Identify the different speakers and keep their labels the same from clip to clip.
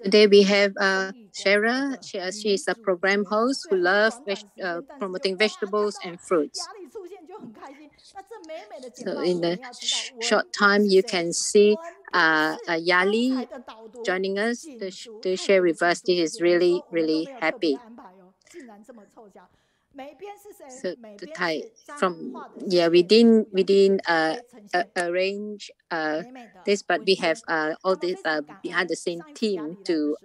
Speaker 1: Today we have Shara. She is a program host who loves promoting vegetables and fruits. So in the short time, you can see Yali joining us to share with us. This is really, really happy. So the Thai we didn't arrange this, but we have all this behind the scene team to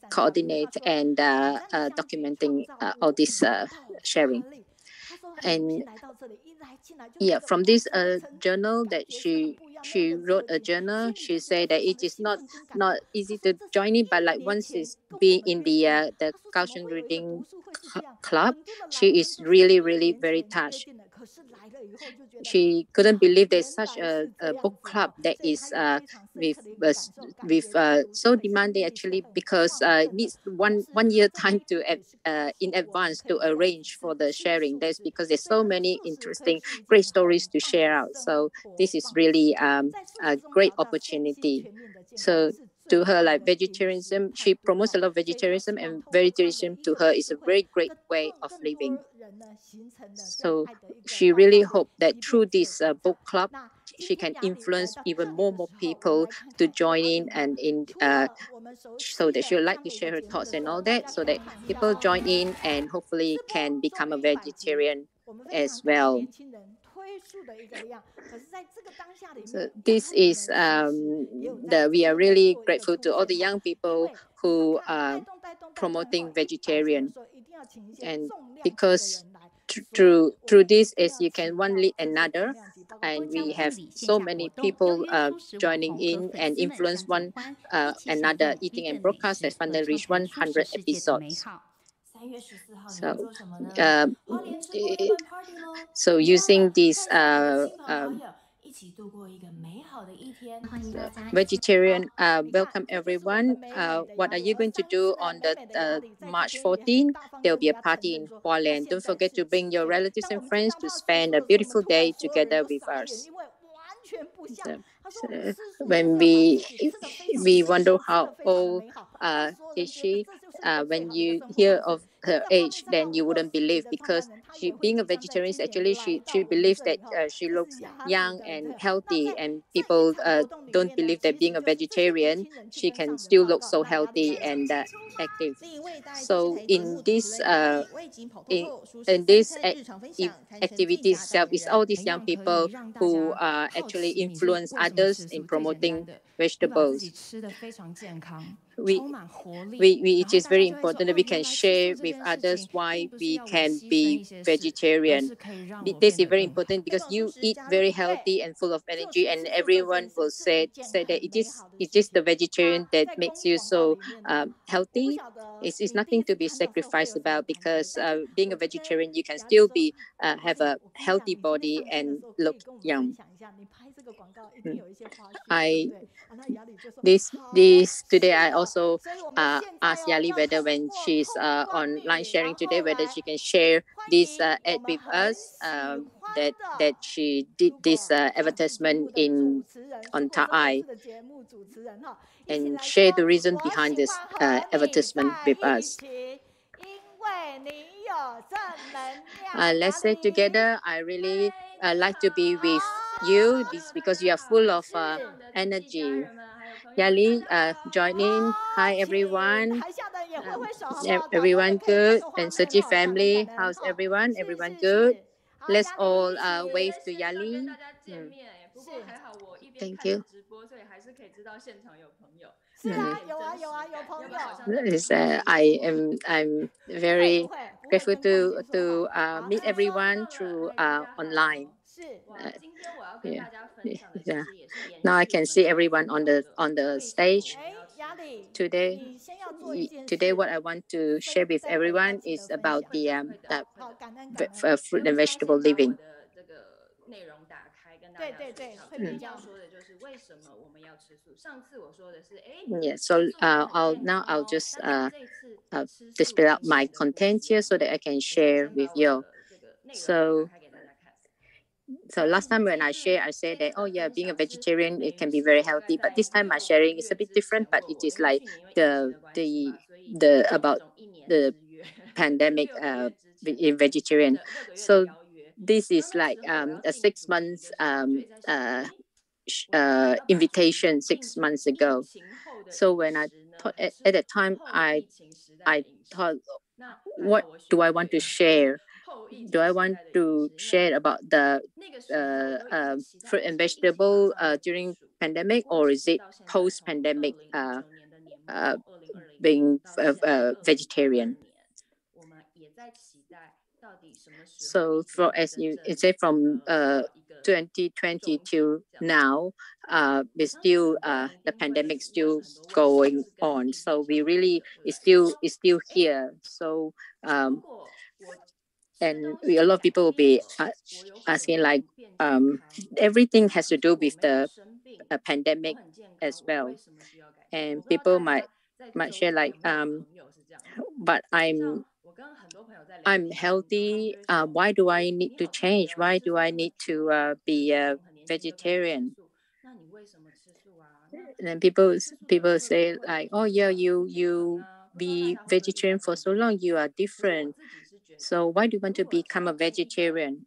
Speaker 1: coordinate and documenting all this sharing. And from this journal that she wrote a journal. She said that it is not easy to join it, but like once it's being in the Kaohsiung Reading Club, she is really, really very touched. She couldn't believe there's such a book club that is with so demanding actually, because it needs one year time to in advance to arrange for the sharing. That's because there's so many interesting, great stories to share out. So this is really a great opportunity. So to her, like vegetarianism, she promotes a lot of vegetarianism, and vegetarianism to her is a very great way of living. So she really hoped that through this book club, she can influence even more people to join in, and so that she would like to share her thoughts and all that, so that people join in and hopefully can become a vegetarian as well. So this is we are really grateful to all the young people who are promoting vegetarian, and because through this, as you can one lead another, and we have so many people joining in and influence one another, eating and broadcast has finally reached 100 episodes. So using this vegetarian, welcome everyone. What are you going to do on the March 14th? There will be a party in Hualien. Don't forget to bring your relatives and friends to spend a beautiful day together with us. So when we wonder how old is she, when you hear of her age, then you wouldn't believe, because she, being a vegetarian, actually she believes that she looks young and healthy, and people don't believe that being a vegetarian she can still look so healthy and active. So in this activity itself, is all these young people who actually influence others in promoting vegetables. It is very important that we can share with others why we can be vegetarian. This is very important because you eat very healthy and full of energy, and everyone will say that it is the vegetarian that makes you so healthy. It's nothing to be sacrificed about, because being a vegetarian, you can still be have a healthy body and look young. This today I also asked Yali whether when she's online sharing today, whether she can share this ad with us, that she did this advertisement on Daai, and share the reason behind this advertisement with us. Let's say together, I really like to be with you. This because you are full of energy. Yali, join in. Hi, everyone. Everyone good? And Sochi family, how's everyone? Everyone good? Let's all wave to Yali. Thank you. I'm very grateful to meet everyone through online. Yeah. Now I can see everyone on the stage. Today, what I want to share with everyone is about the fruit and vegetable living. Yeah, so I'll just display out my content here so that I can share with you. So So last time when I share, I say that, oh yeah, being a vegetarian, it can be very healthy. But this time my sharing is a bit different, but it is like the about the pandemic vegetarian. So this is like a 6 months invitation 6 months ago. So when I thought at that time, I thought, what do I want to share? Do I want to share about the fruit and vegetable during pandemic, or is it post pandemic uh, being vegetarian? So for as you say from 2020 to now, it's still the pandemic still going on. So we really it's still here. So and a lot of people will be asking like everything has to do with the pandemic as well, and people might share like but I'm healthy. Why do I need to change? Why do I need to be a vegetarian? And then people say like, oh yeah, you be vegetarian for so long, you are different. So why do you want to become a vegetarian?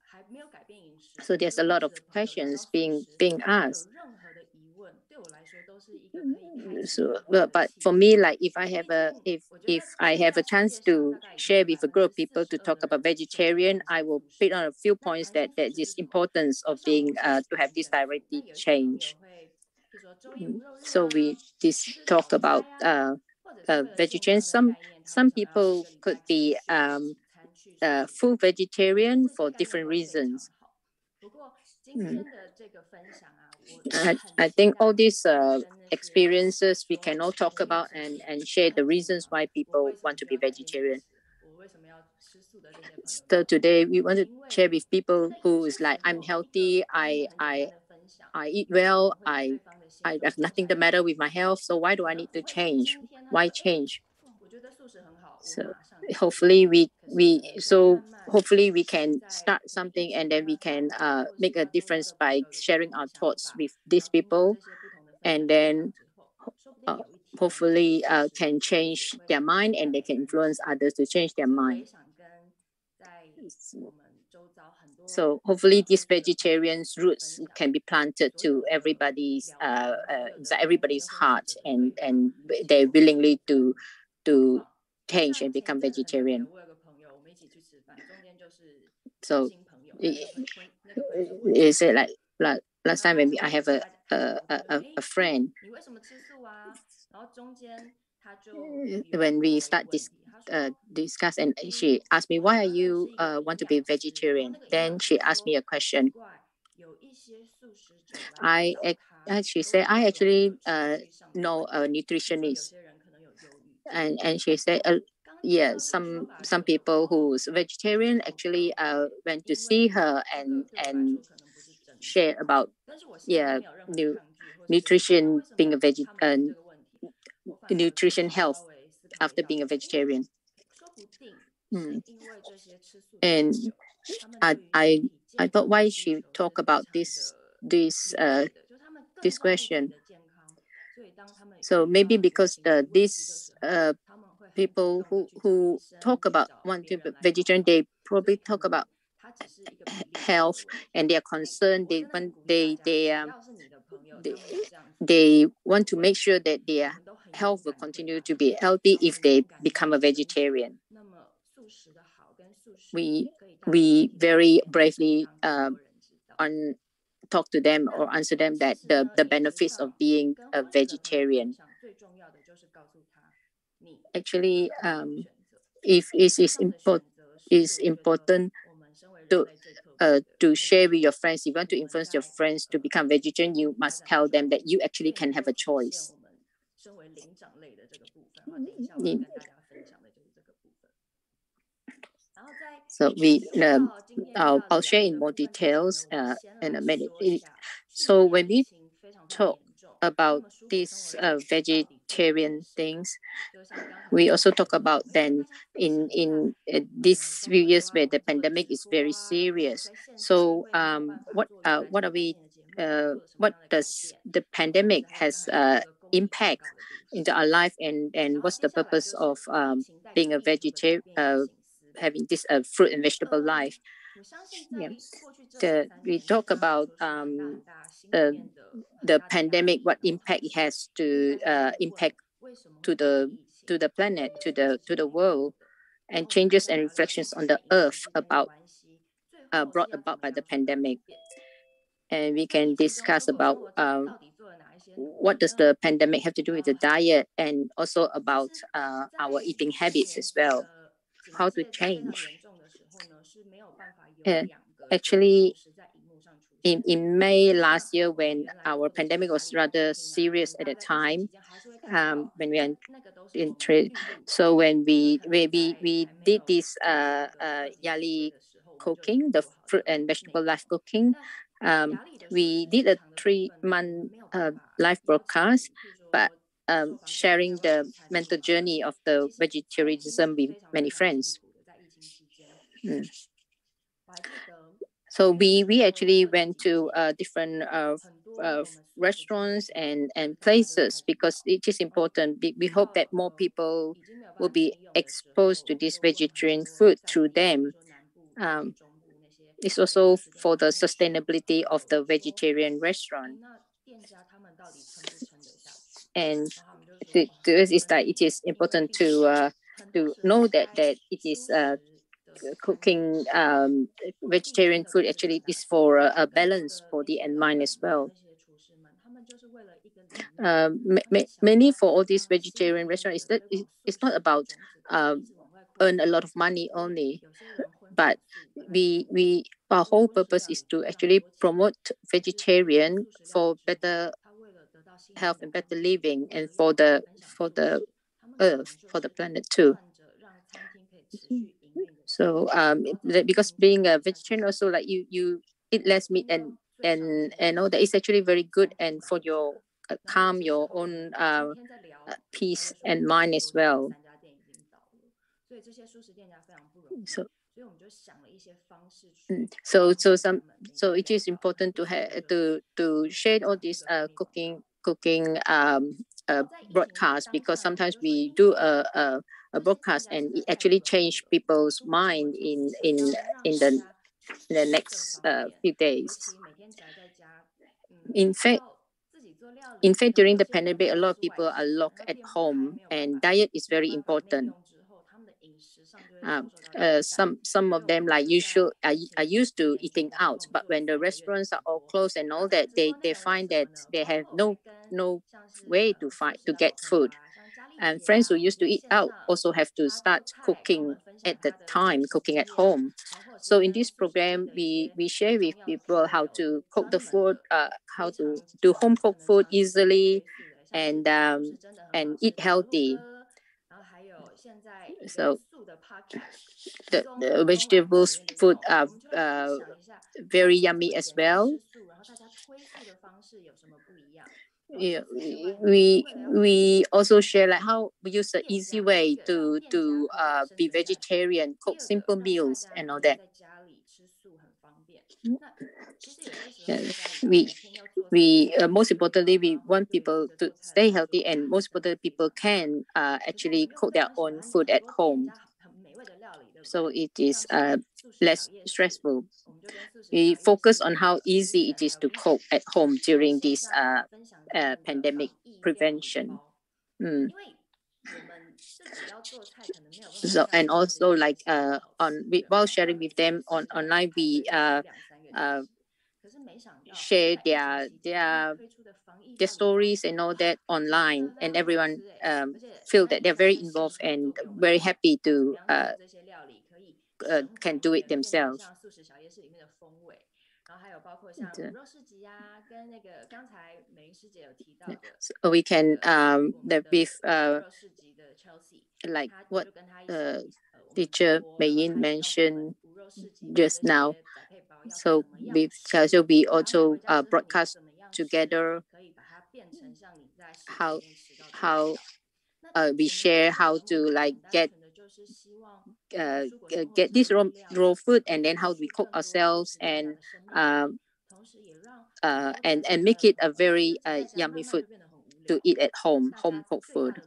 Speaker 1: So there's a lot of questions being asked. So but for me, like if I have a chance to share with a group of people to talk about vegetarian, I will pick on a few points that is importance of being to have this directly change. So we this talk about vegetarian. Some people could be full vegetarian for different reasons. I think all these experiences we can all talk about and share the reasons why people want to be vegetarian. So today we want to share with people who is like, I'm healthy, I eat well, I have nothing the matter with my health. So why do I need to change? Why change? So hopefully hopefully we can start something, and then we can make a difference by sharing our thoughts with these people, and then uh, hopefully can change their mind, and they can influence others to change their mind. So hopefully these vegetarians roots can be planted to inside everybody's heart, and they're willingly to change and become vegetarian. So is it like last time when I have a friend, when we start discuss, and she asked me, why are you want to be vegetarian? Then she asked me a question. She said, I actually know a nutritionist, and she said yeah, some people who's vegetarian actually went to see her and share about nutrition, being a nutrition health after being a vegetarian. And I thought, why she talk about this question. So maybe because these people who talk about one to be vegetarian, they probably talk about health, and they are concerned. They want to make sure that their health will continue to be healthy if they become a vegetarian. We very bravely talk to them or answer them that the benefits of being a vegetarian. Actually, if it is important to share with your friends. If you want to influence your friends to become vegetarian, you must tell them that you actually can have a choice. So I'll share in more details in a minute. So when we talk about this vegetarian vegetarian things. We also talk about then in these few years where the pandemic is very serious. So what are we? What does the pandemic has impact into our life, and what's the purpose of being a vegetarian, having this fruit and vegetable life? Yeah, we talk about uh, the pandemic, what impact it has to impact to the planet, to the world, and changes and reflections on the earth about brought about by the pandemic. And we can discuss about what does the pandemic have to do with the diet, and also about our eating habits as well, how to change. Actually, in May last year, when our pandemic was rather serious at the time, when we are in trade. So when we did this Yali cooking, the fruit and vegetable live cooking, we did a 3-month live broadcast, but sharing the mental journey of the vegetarianism with many friends. So we actually went to different restaurants and places, because it is important. We hope that more people will be exposed to this vegetarian food through them. It's also for the sustainability of the vegetarian restaurant. And to us, is that it is important to know that it is cooking vegetarian food actually is for a balanced body and mind as well. Many for all these vegetarian restaurants, it's not about earn a lot of money only, but our whole purpose is to actually promote vegetarian for better health and better living, and for the earth, for the planet too. So because being a vegetarian also, like you eat less meat and all that, is actually very good, and for your calm your own peace and mind as well. So so it is important to to share all these cooking broadcast, because sometimes we do a broadcast and it actually change people's mind in the next few days. In fact, during the pandemic, a lot of people are locked at home, and diet is very important. Some of them, like usual, are used to eating out, but when the restaurants are all closed and all that, they find that they have no way to get food. And friends who used to eat out also have to start cooking at the time, cooking at home. So in this program, we share with people how to cook the food, how to do home cooked food easily, and eat healthy. So the vegetables food are very yummy as well. Yeah, we also share like how we use an easy way to be vegetarian, cook simple meals and all that. Yeah, we most importantly, we want people to stay healthy, and most importantly, people can actually cook their own food at home, so it is less stressful. We focus on how easy it is to cook at home during this pandemic prevention. So, and also like while sharing with them online, we share their stories and all that online, and everyone feel that they're very involved and very happy to can do it themselves. So we can with like what teacher Yin mentioned just now. So with we also broadcast together how how we share how to like get this raw food, and then how we cook ourselves, and make it a very yummy food to eat at home cooked food.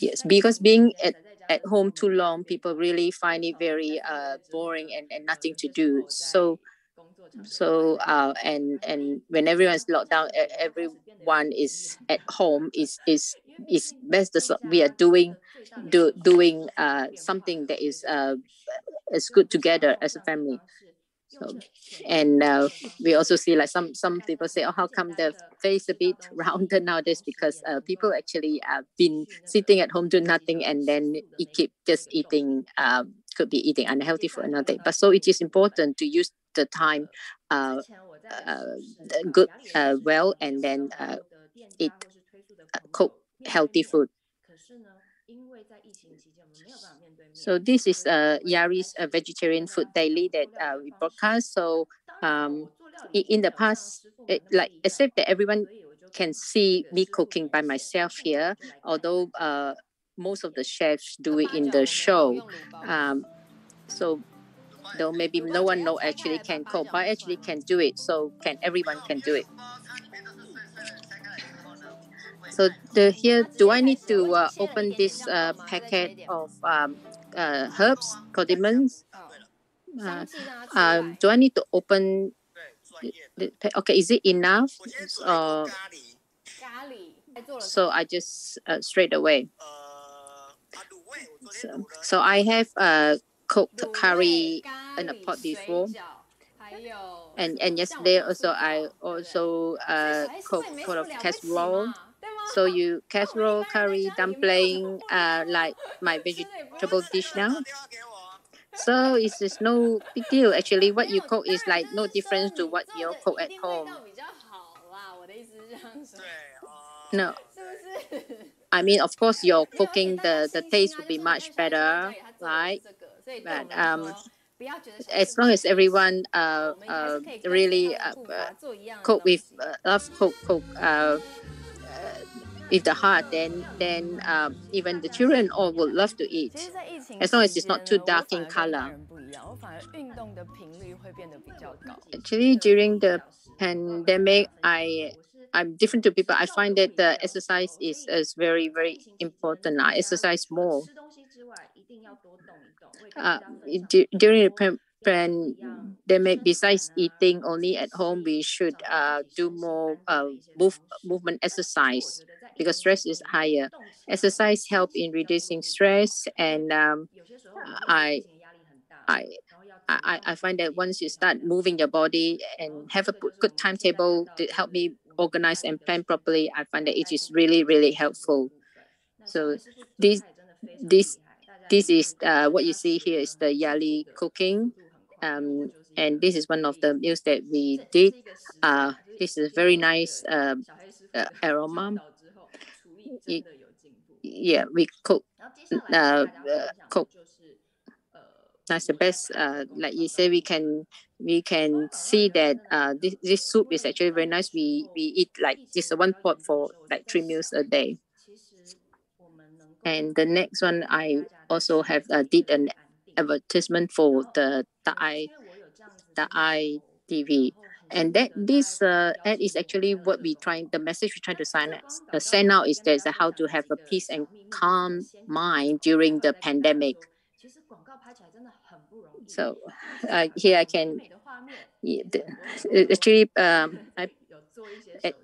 Speaker 1: Yes, because being at home too long, people really find it very boring and nothing to do. And when everyone's locked down, everyone is at home. Is best we are doing something that is good together as a family. So, and we also see like some people say, oh, how come the face a bit rounder nowadays? Because people actually have been sitting at home doing nothing, and then keep just eating. Could be eating unhealthy for another day. But so it is important to use the time good well, and then eat cook healthy food. So this is Yari's vegetarian food daily that we broadcast. So in the past, like except that everyone can see me cooking by myself here, although most of the chefs do it in the show. So though maybe no one know actually can cook, but actually can do it. So everyone can do it. So here, do I need to open this packet of herbs, condiments? Do I need to open? Okay, is it enough? So I just straight away. So I have cooked curry in a pot before. And yesterday also I also cooked pot of casserole. So you casserole, curry, dumpling, like my vegetable dish now. So it's just no big deal. Actually, what you cook is like no difference to what you cook at home. No. I mean, of course, your cooking, the taste would be much better, right? But as long as everyone really cook with love cook with the heart, then even the children all would love to eat, as long as it's not too dark in color. Actually, during the pandemic, I'm different to people. I find that the exercise is very, very important. I exercise more. During the pandemic, besides eating only at home, we should do more movement exercise, because stress is higher. Exercise help in reducing stress, and I find that once you start moving your body and have a good timetable to help me organize and plan properly, I find that it is really, really helpful. So this is what you see here is the Yali cooking. And this is one of the meals that we did. This is very nice aroma. Yeah, we cook. That's the best. Like you say, we can see that this soup is actually very nice. We eat like just one pot for like 3 meals a day. And the next one, I also have did an advertisement for the Daai TV, and that this ad is actually what we trying. The message we trying to send out is that how to have a peace and calm mind during the pandemic. So here I can actually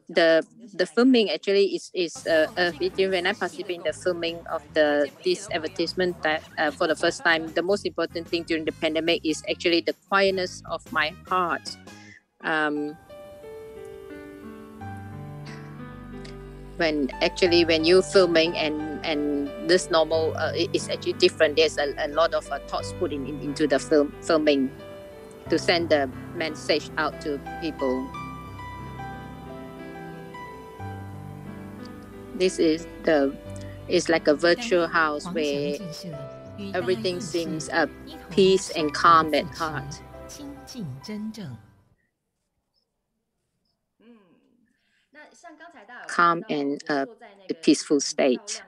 Speaker 1: the filming actually is when I participate in the filming of this advertisement, that for the first time, the most important thing during the pandemic is actually the quietness of my heart. When you're filming and this normal, it's actually different. There's a lot of thoughts put into the filming to send the message out to people. This is it's like a virtual house where everything seems peace and calm at heart. calm and peaceful state,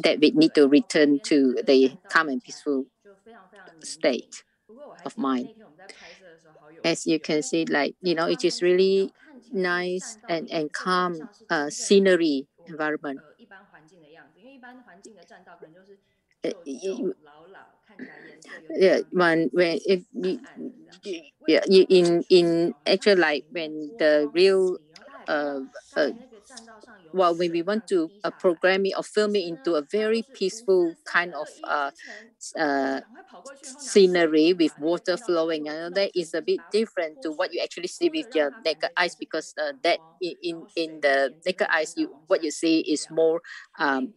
Speaker 1: that we need to return to the calm and peaceful state of mind. As you can see, like, it is really nice and calm scenery environment. Yeah, when if yeah, in actually, like, when the real uh, uh well, when we want to program it or film it into a very peaceful kind of uh scenery with water flowing, and that is a bit different to what you actually see with your naked eyes, because that in the naked eyes, what you see is more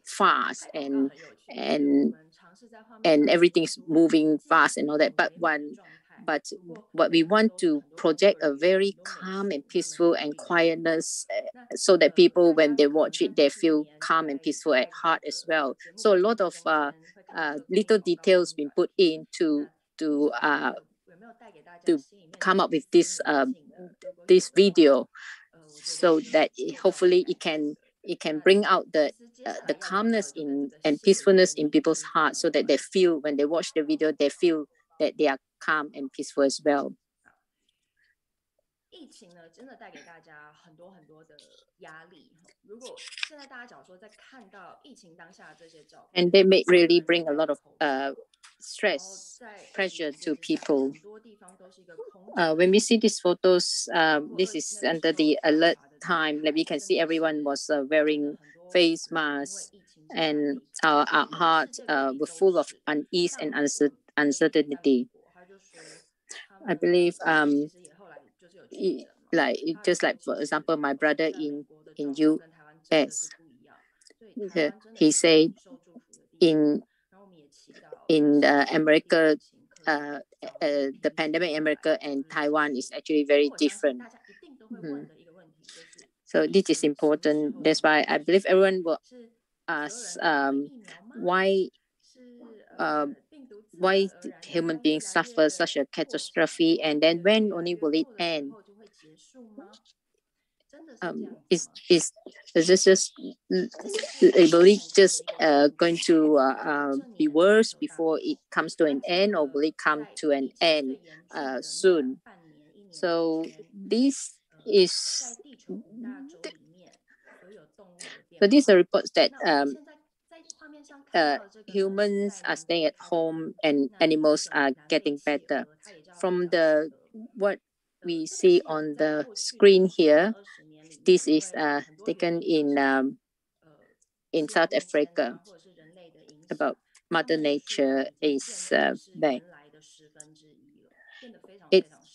Speaker 1: fast, and and everything's moving fast and all that. But what we want to project a very calm and peaceful and quietness, so that people, when they watch it, they feel calm and peaceful at heart as well. So a lot of little details been put in to uh, to come up with this video, so that hopefully it can bring out the calmness in and peacefulness in people's hearts, so that they feel, when they watch the video, they feel that they are calm and peaceful as well.
Speaker 2: 疫情呢，真的带给大家很多很多的压力。如果现在大家假如说在看到疫情当下这些照片，
Speaker 1: and they may really bring a lot of stress, pressure to people. When we see these photos, this is under the alert time. Like, we can see everyone was wearing face masks, and our hearts were full of unease and uncertainty. I believe, like, just like, for example, my brother in US, he said in America, the pandemic in America and Taiwan is actually very different. So this is important. That's why I believe everyone will ask, why human beings suffer such a catastrophe, and then when only will it end? Is this just will it just going to be worse before it comes to an end, or will it come to an end soon? So this is these are reports that humans are staying at home and animals are getting better. From the what we see on the screen here, this is taken in South Africa, about Mother Nature is back.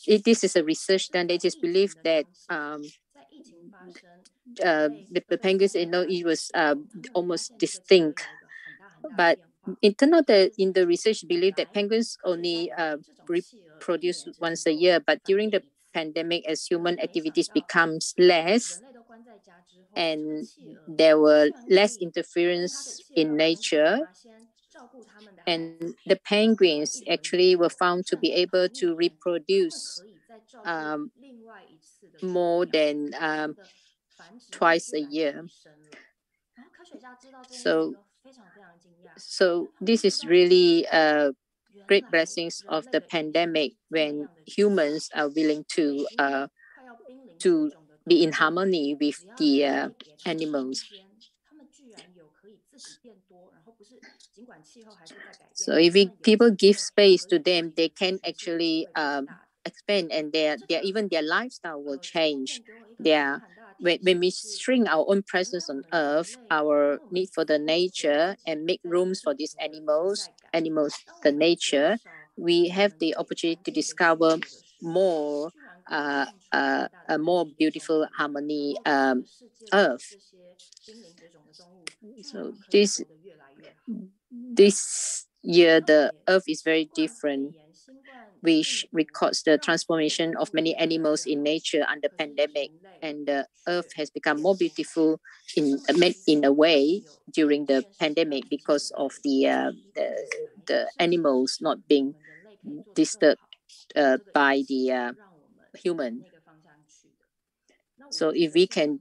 Speaker 1: This is a research done. They just believe that the penguins, it was almost distinct, but it turned out that in the research believe that penguins only reproduce once a year, but during the pandemic, as human activities becomes less and there were less interference in nature, and the penguins actually were found to be able to reproduce more than twice a year. So this is really great blessings of the pandemic, when humans are willing to be in harmony with the animals. So if people give space to them, they can actually expand, and even their lifestyle will change. When we shrink our own presence on Earth, our need for the nature, and make rooms for these animals, the nature, we have the opportunity to discover more a more beautiful harmony Earth. So this year, the Earth is very different, which records the transformation of many animals in nature under pandemic, and the Earth has become more beautiful in a way during the pandemic, because of the animals not being disturbed by the human. So if we can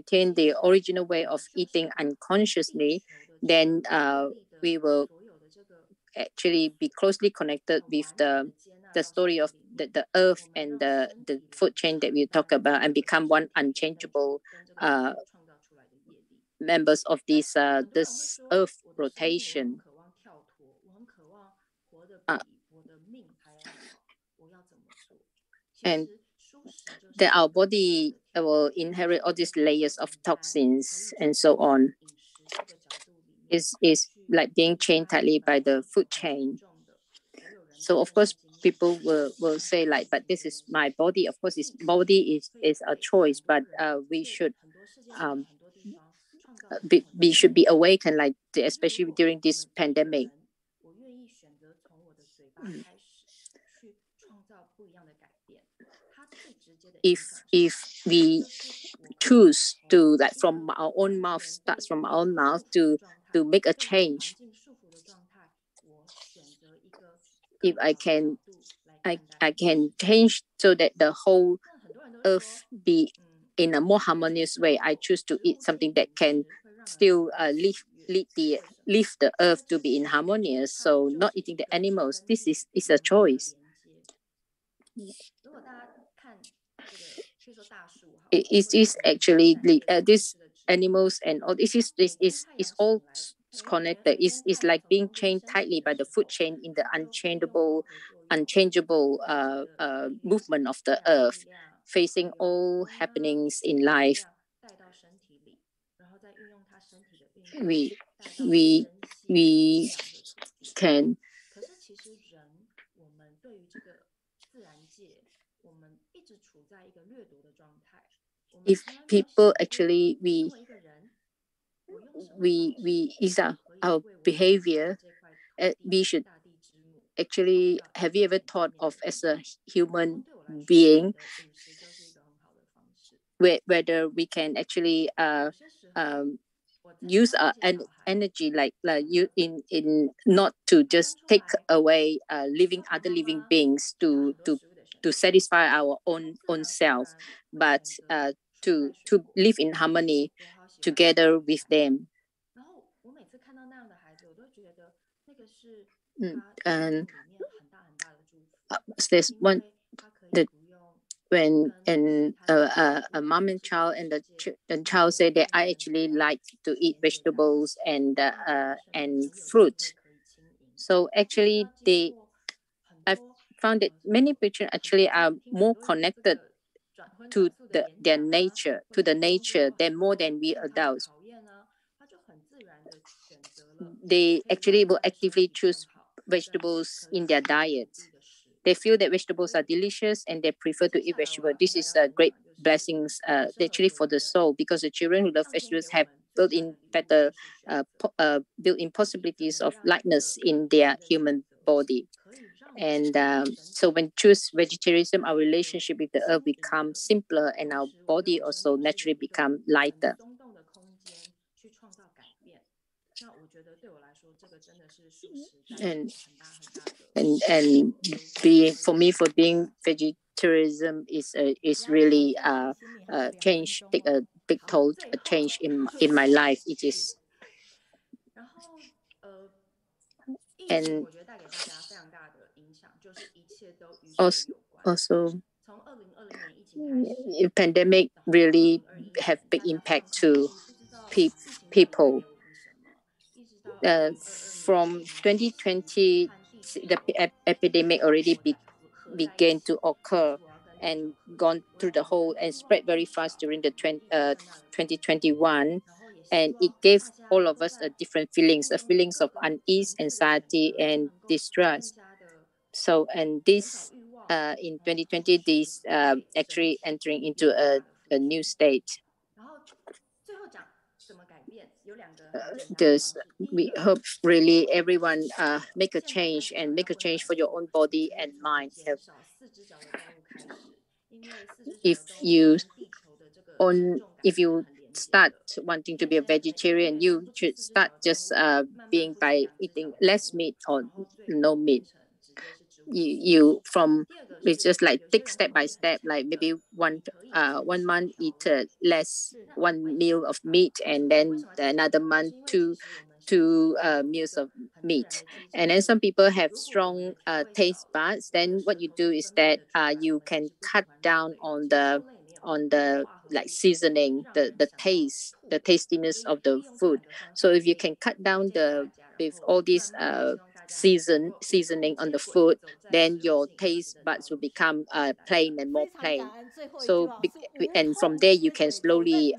Speaker 1: maintain the original way of eating unconsciously, then we will actually be closely connected with the the story of the earth and the food chain that we talk about, and become one unchangeable members of this earth rotation. And that our body will inherit all these layers of toxins and so on. Is like being chained tightly by the food chain. So of course people will say like, but this is my body. Of course, this body is a choice, but we should we should be awakened, like especially during this pandemic. If we choose to, like, from our own mouth, starts from our own mouth to make a change. If I can change so that the whole earth be in a more harmonious way. I choose to eat something that can still leave the earth to be in harmonious. So not eating the animals. This is a choice. It is actually these animals and all this is all connected. It's like being chained tightly by the food chain in the unchangeable movement of the earth, facing all happenings in life. We can.
Speaker 2: 可是其实人，我们对于这个自然界，我们一直处在一个掠夺的状态。
Speaker 1: If people actually we is our behavior, we should actually, have you ever thought of as a human being whether we can actually use our energy like you in not to just take away other living beings to satisfy our own self, but to live in harmony together with them. And there's one that when a mom and child, and the child said that I actually like to eat vegetables and fruit. So actually I found that many children actually are more connected to their nature, to the nature, than more than we adults. They actually will actively choose vegetables in their diet. They feel that vegetables are delicious and they prefer to eat vegetables. This is a great blessings actually for the soul, because the children who love vegetables have built-in better built-in possibilities of lightness in their human body. And so when choose vegetarianism, our relationship with the earth becomes simpler, and our body also naturally become lighter. And for me, for being vegetarianism is really change, take a big toll, a change in my life. It is. And also pandemic really have big impact to people. From 2020, the epidemic already began to occur and gone through the whole and spread very fast during the 2021. And it gave all of us a different feelings of unease, anxiety, and distress. So, and this in 2020, this actually entering into a new state. We hope really everyone make a change, and make a change for your own body and mind. If you start wanting to be a vegetarian, you should start just being by eating less meat or no meat. It's just like take step by step, like maybe one month eat less one meal of meat, and then another month two meals of meat. And then some people have strong taste buds. Then what you do is that you can cut down on the like seasoning, the taste, the tastiness of the food. So if you can cut down the with all these seasoning on the food, then your taste buds will become plain and more plain. So and from there you can slowly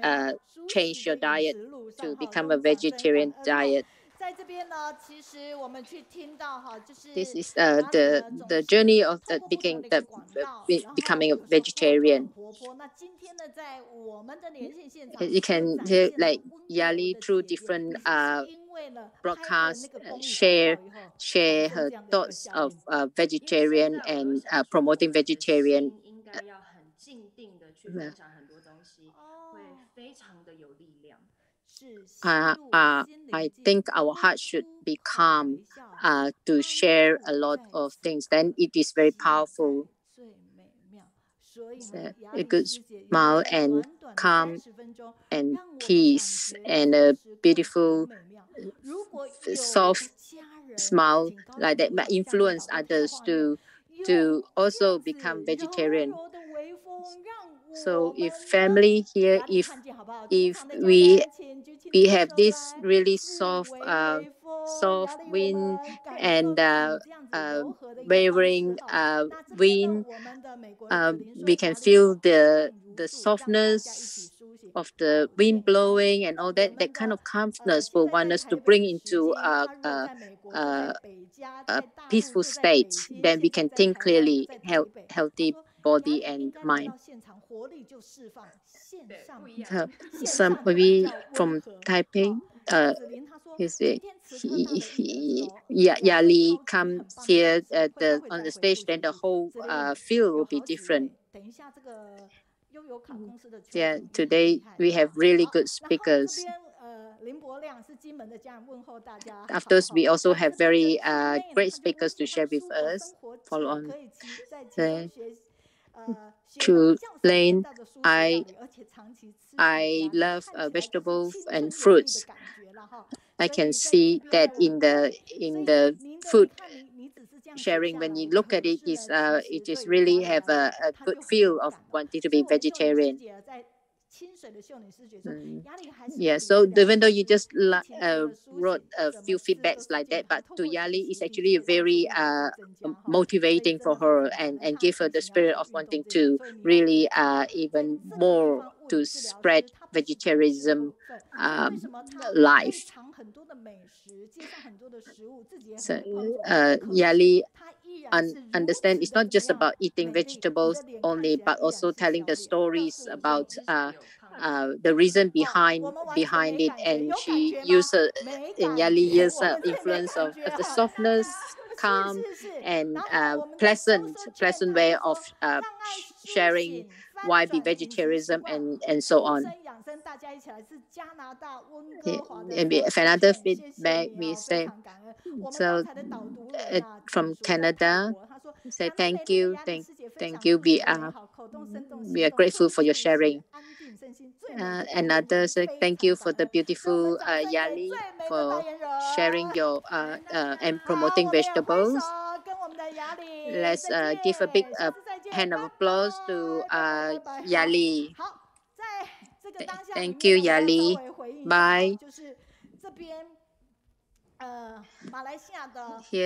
Speaker 1: change your diet to become a vegetarian diet.
Speaker 3: 在这边呢，其实我们去听到哈，就
Speaker 1: This
Speaker 3: 是
Speaker 1: is
Speaker 3: 雅里呢
Speaker 1: the journey of
Speaker 3: 透过不同的一
Speaker 1: the
Speaker 3: 个管道，然后
Speaker 1: becoming a
Speaker 3: 有时候说都很
Speaker 1: vegetarian.
Speaker 3: 活泼。那今天呢，在我们的连线现场
Speaker 1: You
Speaker 3: 就
Speaker 1: can
Speaker 3: 展
Speaker 1: hear
Speaker 3: 现了
Speaker 1: like
Speaker 3: 温
Speaker 1: Yali
Speaker 3: 柔的
Speaker 1: through
Speaker 3: 检验。
Speaker 1: different
Speaker 3: 你说是因为呢拍了那
Speaker 1: broadcasts
Speaker 3: 个公益广
Speaker 1: share
Speaker 3: 告以后，产
Speaker 1: share
Speaker 3: 生
Speaker 1: her
Speaker 3: 这样的一个
Speaker 1: thoughts
Speaker 3: 效
Speaker 1: of
Speaker 3: 应。
Speaker 2: 因为现
Speaker 1: vegetarian
Speaker 2: 在我又
Speaker 1: and
Speaker 2: 想说，我
Speaker 1: promoting
Speaker 2: 们的
Speaker 1: vegetarian.
Speaker 2: 心应该要很静定的去分享很多东西，会非常的有力量。
Speaker 3: 是吸入心
Speaker 1: I
Speaker 3: 灵境，
Speaker 1: think our
Speaker 3: 呼
Speaker 1: heart should
Speaker 3: 出
Speaker 1: be
Speaker 3: 口
Speaker 1: calm
Speaker 3: 微笑，
Speaker 1: to
Speaker 3: 安
Speaker 1: share
Speaker 3: 住
Speaker 1: a lot
Speaker 3: 在
Speaker 1: of
Speaker 3: 此
Speaker 1: things.
Speaker 3: 刻，
Speaker 1: Then it is very
Speaker 3: 现在
Speaker 1: powerful.
Speaker 3: 最美妙。所以
Speaker 1: It's
Speaker 3: 呢，雅
Speaker 1: a
Speaker 3: 里
Speaker 1: good
Speaker 3: 师姐用
Speaker 1: smile
Speaker 3: 这
Speaker 1: and
Speaker 3: 短短的
Speaker 1: calm
Speaker 3: 30分钟，
Speaker 1: and
Speaker 3: 让我们感
Speaker 1: peace
Speaker 3: 觉
Speaker 1: and
Speaker 3: 这
Speaker 1: a
Speaker 3: 个时刻好
Speaker 1: beautiful
Speaker 3: 美妙。如果有
Speaker 1: soft
Speaker 3: 的家人，
Speaker 1: smile
Speaker 3: 请高
Speaker 1: like
Speaker 3: 兴
Speaker 1: that
Speaker 3: 鼓
Speaker 1: might
Speaker 3: 掌，向您
Speaker 1: influence
Speaker 3: 导播跳
Speaker 1: others
Speaker 3: 画面，
Speaker 1: to
Speaker 3: 用这
Speaker 1: also
Speaker 3: 样子
Speaker 1: become
Speaker 3: 柔
Speaker 1: vegetarian.
Speaker 3: 柔的微风，让
Speaker 1: So
Speaker 3: 我
Speaker 1: if
Speaker 3: 们
Speaker 1: family
Speaker 3: 的
Speaker 1: here,
Speaker 3: 雅里看见好不好？出
Speaker 1: if
Speaker 3: 场的家
Speaker 1: we
Speaker 3: 人，请举起你
Speaker 1: we
Speaker 3: 的
Speaker 1: have
Speaker 3: 手
Speaker 1: this
Speaker 3: 来，
Speaker 1: really
Speaker 3: 是
Speaker 1: soft
Speaker 3: 微风，
Speaker 1: soft
Speaker 3: 雅里我
Speaker 1: wind
Speaker 3: 们感受
Speaker 1: and
Speaker 3: 到你这样子柔和的一个方式
Speaker 1: wavering
Speaker 3: 哈。那这边呢，
Speaker 1: wind,
Speaker 3: 我们的美国的子琳说
Speaker 1: we can
Speaker 3: 雅里
Speaker 1: feel
Speaker 3: 说安静如
Speaker 1: the
Speaker 3: 素，让大家一起
Speaker 1: softness
Speaker 3: 苏醒。
Speaker 1: of
Speaker 3: 好，
Speaker 1: the
Speaker 3: 谢谢
Speaker 1: wind
Speaker 3: 你雅里。
Speaker 1: blowing and
Speaker 3: 那
Speaker 1: all
Speaker 3: 我
Speaker 1: that
Speaker 3: 们
Speaker 1: kind
Speaker 3: 的
Speaker 1: of calmness
Speaker 3: 现
Speaker 1: will
Speaker 3: 在在
Speaker 1: want us to
Speaker 3: 台北
Speaker 1: bring
Speaker 3: 的时
Speaker 1: into
Speaker 3: 间，他如果在美国就在北加，在大陆
Speaker 1: peaceful
Speaker 3: 就在北
Speaker 1: state.
Speaker 3: 京，
Speaker 1: Then we
Speaker 3: 现
Speaker 1: can
Speaker 3: 在在
Speaker 1: think
Speaker 3: 台湾就
Speaker 1: clearly,
Speaker 3: 在台北。他
Speaker 1: healthy
Speaker 3: 说雅
Speaker 1: body
Speaker 3: 里
Speaker 1: and
Speaker 3: 应该来
Speaker 1: mind.
Speaker 3: 到现场，活力就释放，线
Speaker 2: 对，
Speaker 3: 上
Speaker 2: 不一样。
Speaker 3: 线
Speaker 1: Some
Speaker 3: 上就比
Speaker 1: maybe
Speaker 3: 较温
Speaker 1: from
Speaker 3: 和。
Speaker 1: Taipei,
Speaker 3: 好，那子琳她说
Speaker 1: he's
Speaker 3: 今天此刻大的一格子哦，两位
Speaker 1: Yali
Speaker 3: 超级
Speaker 1: comes
Speaker 3: 很棒的
Speaker 1: here
Speaker 3: 老师，会后
Speaker 1: the
Speaker 3: 会
Speaker 1: on
Speaker 3: 再
Speaker 1: the
Speaker 3: 回
Speaker 1: stage,
Speaker 3: 复
Speaker 1: then
Speaker 3: 学
Speaker 1: the
Speaker 3: 习。
Speaker 1: whole
Speaker 3: 子琳
Speaker 1: feel
Speaker 3: 有
Speaker 1: will be
Speaker 3: 好几
Speaker 1: different.
Speaker 3: 位，等一下这个悠游卡公司的邱
Speaker 1: Yeah,
Speaker 3: 总也很
Speaker 1: today
Speaker 3: 厉害
Speaker 1: we
Speaker 3: 了
Speaker 1: have
Speaker 3: 哈。
Speaker 1: really
Speaker 3: 好，
Speaker 1: good
Speaker 3: 然后这
Speaker 1: speakers.
Speaker 3: 边林伯亮是金门的家人，问候大家好
Speaker 1: Afterwards, we
Speaker 3: 哈。
Speaker 1: also
Speaker 3: 那
Speaker 1: have
Speaker 3: 这边的
Speaker 1: very
Speaker 3: 志妹呢，
Speaker 1: great
Speaker 3: 她就问
Speaker 1: speakers to
Speaker 3: 说，
Speaker 1: share
Speaker 3: 那
Speaker 1: with
Speaker 3: 蔬果
Speaker 1: us.
Speaker 3: 生活
Speaker 1: Follow
Speaker 3: 可
Speaker 1: on.
Speaker 3: 以在其中
Speaker 1: Then
Speaker 3: 学到
Speaker 1: to
Speaker 3: 酱手见
Speaker 1: Lane,
Speaker 3: 到的蔬食料理，而且长期吃起来
Speaker 1: I
Speaker 3: 呢，
Speaker 1: love
Speaker 3: 看起来就是
Speaker 1: vegetables
Speaker 3: 青
Speaker 1: and
Speaker 3: 春有力的
Speaker 1: fruits.
Speaker 3: 感觉了哈。
Speaker 1: I
Speaker 3: 所
Speaker 1: can
Speaker 3: 以在这
Speaker 1: see
Speaker 3: 边
Speaker 1: that
Speaker 3: 呢，我们
Speaker 1: in
Speaker 3: 看，
Speaker 1: the
Speaker 3: 所
Speaker 1: in
Speaker 3: 以
Speaker 1: the
Speaker 3: 您的，你
Speaker 1: food
Speaker 3: 看你只是这样写
Speaker 1: sharing.
Speaker 3: 下
Speaker 1: When
Speaker 3: 来
Speaker 1: you
Speaker 3: 的，
Speaker 1: look
Speaker 3: 可
Speaker 1: at it,
Speaker 3: 是呢，
Speaker 1: is
Speaker 3: 其
Speaker 1: it
Speaker 3: 实
Speaker 1: just
Speaker 3: 对于
Speaker 1: really
Speaker 3: 雅里
Speaker 1: have
Speaker 3: 来说，
Speaker 1: a
Speaker 3: 他
Speaker 1: good
Speaker 3: 就很
Speaker 1: feel
Speaker 3: 有
Speaker 1: of
Speaker 3: 感了。
Speaker 1: wanting to
Speaker 3: 所以
Speaker 1: be
Speaker 3: 我的秀女师
Speaker 1: vegetarian.
Speaker 3: 姐在清水的秀女师姐说，雅里还是有
Speaker 1: Yeah,
Speaker 3: 比
Speaker 1: so
Speaker 3: 治疗
Speaker 1: even though
Speaker 3: 方
Speaker 1: you
Speaker 3: 式。
Speaker 1: just
Speaker 3: 疫情除了苏
Speaker 1: wrote
Speaker 3: 醒，
Speaker 1: a
Speaker 3: 怎么
Speaker 1: few
Speaker 3: 吃都
Speaker 1: feedbacks
Speaker 3: 是
Speaker 1: like
Speaker 3: 健
Speaker 1: that,
Speaker 3: 康。
Speaker 1: but
Speaker 3: 透
Speaker 1: to
Speaker 3: 过学
Speaker 1: Yali,
Speaker 3: 习，
Speaker 1: it's
Speaker 3: 理
Speaker 1: actually
Speaker 3: 智
Speaker 1: a
Speaker 3: 让生
Speaker 1: very
Speaker 3: 命力可以增加哈。所以
Speaker 1: motivating
Speaker 3: 真
Speaker 1: for
Speaker 3: 的非
Speaker 1: her
Speaker 3: 常棒。来
Speaker 1: and
Speaker 3: 看
Speaker 1: give
Speaker 3: 提
Speaker 1: her the
Speaker 3: 醒要
Speaker 1: spirit
Speaker 3: 多
Speaker 1: of
Speaker 3: 运动
Speaker 1: wanting
Speaker 3: 这个，
Speaker 1: to
Speaker 3: 所以你要多
Speaker 1: really
Speaker 3: 运动。在
Speaker 1: even
Speaker 3: 这个地
Speaker 1: more
Speaker 3: 方，物
Speaker 1: to
Speaker 3: 理治疗
Speaker 1: spread
Speaker 3: 师他不是只是部
Speaker 1: vegetarianism
Speaker 3: 分，所以为什么他可以
Speaker 1: life.
Speaker 3: 尝很多的美食，街上很多的食物，自己也
Speaker 1: So
Speaker 3: 很不胖不瘦，可是
Speaker 1: Yali
Speaker 3: 他依然是如
Speaker 1: understand
Speaker 3: 此
Speaker 1: it's
Speaker 3: 的
Speaker 1: not
Speaker 3: 怎么
Speaker 1: just
Speaker 3: 样
Speaker 1: about eating
Speaker 3: 美丽，你的
Speaker 1: vegetables
Speaker 3: 脸看
Speaker 1: only,
Speaker 3: 起来
Speaker 1: but
Speaker 3: 依然
Speaker 1: also
Speaker 3: 是
Speaker 1: telling
Speaker 3: 笑
Speaker 1: the
Speaker 3: 脸。告
Speaker 1: stories
Speaker 3: 诉我
Speaker 1: about
Speaker 3: 说，
Speaker 2: 至少有胖子。
Speaker 1: the reason
Speaker 3: 哇，我
Speaker 1: behind
Speaker 3: 们完全
Speaker 1: behind
Speaker 3: 没
Speaker 1: it,
Speaker 3: 感觉，
Speaker 1: and
Speaker 3: 有感
Speaker 1: she
Speaker 3: 觉吗？
Speaker 1: used
Speaker 3: 没
Speaker 1: in
Speaker 3: 感
Speaker 1: Yali
Speaker 3: 觉，
Speaker 1: years
Speaker 3: 我们真的没
Speaker 1: influence
Speaker 3: 感
Speaker 1: of
Speaker 3: 觉
Speaker 1: the
Speaker 3: 哈。
Speaker 1: softness,
Speaker 3: 是
Speaker 1: calm
Speaker 3: 是是，
Speaker 1: and
Speaker 3: 然后我们的
Speaker 1: pleasant
Speaker 3: social chain
Speaker 1: pleasant
Speaker 3: 他
Speaker 1: way
Speaker 3: 就
Speaker 1: of
Speaker 3: 说，让爱苏
Speaker 1: sharing
Speaker 3: 醒，翻
Speaker 1: why be
Speaker 3: 转饮食习
Speaker 1: vegetarianism
Speaker 3: 惯，
Speaker 1: and so
Speaker 3: 终
Speaker 1: on.
Speaker 3: 身养生，大家一起来，是加拿大温
Speaker 1: Yeah,
Speaker 3: 哥华的
Speaker 1: and if
Speaker 3: social
Speaker 1: another
Speaker 3: chain， 谢谢
Speaker 1: feedback
Speaker 3: 你
Speaker 1: we
Speaker 3: 哦，非
Speaker 1: say
Speaker 3: 常感恩。我们刚
Speaker 1: so
Speaker 3: 才的导读人啊，简
Speaker 1: from
Speaker 3: 叔在泰
Speaker 1: Canada
Speaker 3: 国，他说
Speaker 1: say
Speaker 3: 感恩美
Speaker 1: thank
Speaker 3: 丽的
Speaker 1: you
Speaker 3: 雅丽师姐分
Speaker 1: thank
Speaker 3: 享
Speaker 1: you
Speaker 3: 素
Speaker 1: we
Speaker 3: 食美
Speaker 1: are
Speaker 3: 好，口动生动
Speaker 1: we
Speaker 3: 心
Speaker 1: are
Speaker 3: 动，
Speaker 1: grateful
Speaker 3: 促
Speaker 1: for your
Speaker 3: 进血
Speaker 1: sharing.
Speaker 3: 安定身心，最美的代言
Speaker 1: Another
Speaker 3: 人，
Speaker 1: say
Speaker 3: 非
Speaker 1: thank
Speaker 3: 常
Speaker 1: you
Speaker 3: 感
Speaker 1: for the
Speaker 3: 恩。让我们
Speaker 1: beautiful
Speaker 3: 掌声给
Speaker 1: Yali
Speaker 3: 最美的代
Speaker 1: for
Speaker 3: 言人。
Speaker 1: sharing your
Speaker 2: 感恩大家。
Speaker 1: and
Speaker 3: 好，
Speaker 1: promoting
Speaker 3: 我们也挥手
Speaker 1: vegetables.
Speaker 3: 跟我们的雅丽
Speaker 1: Let's
Speaker 3: 再
Speaker 1: give a big
Speaker 3: 见，下次再见，
Speaker 1: hand
Speaker 3: 拜
Speaker 1: of
Speaker 3: 拜，
Speaker 1: applause to
Speaker 3: 拜拜，拜拜。好，
Speaker 1: Yali.
Speaker 3: 好，在这个当下里
Speaker 1: Thank
Speaker 3: 面
Speaker 1: you
Speaker 3: 呢，我要稍
Speaker 1: Yali.
Speaker 3: 微回应一下哈，
Speaker 1: Bye.
Speaker 3: 就是这边马来西亚的。
Speaker 1: Here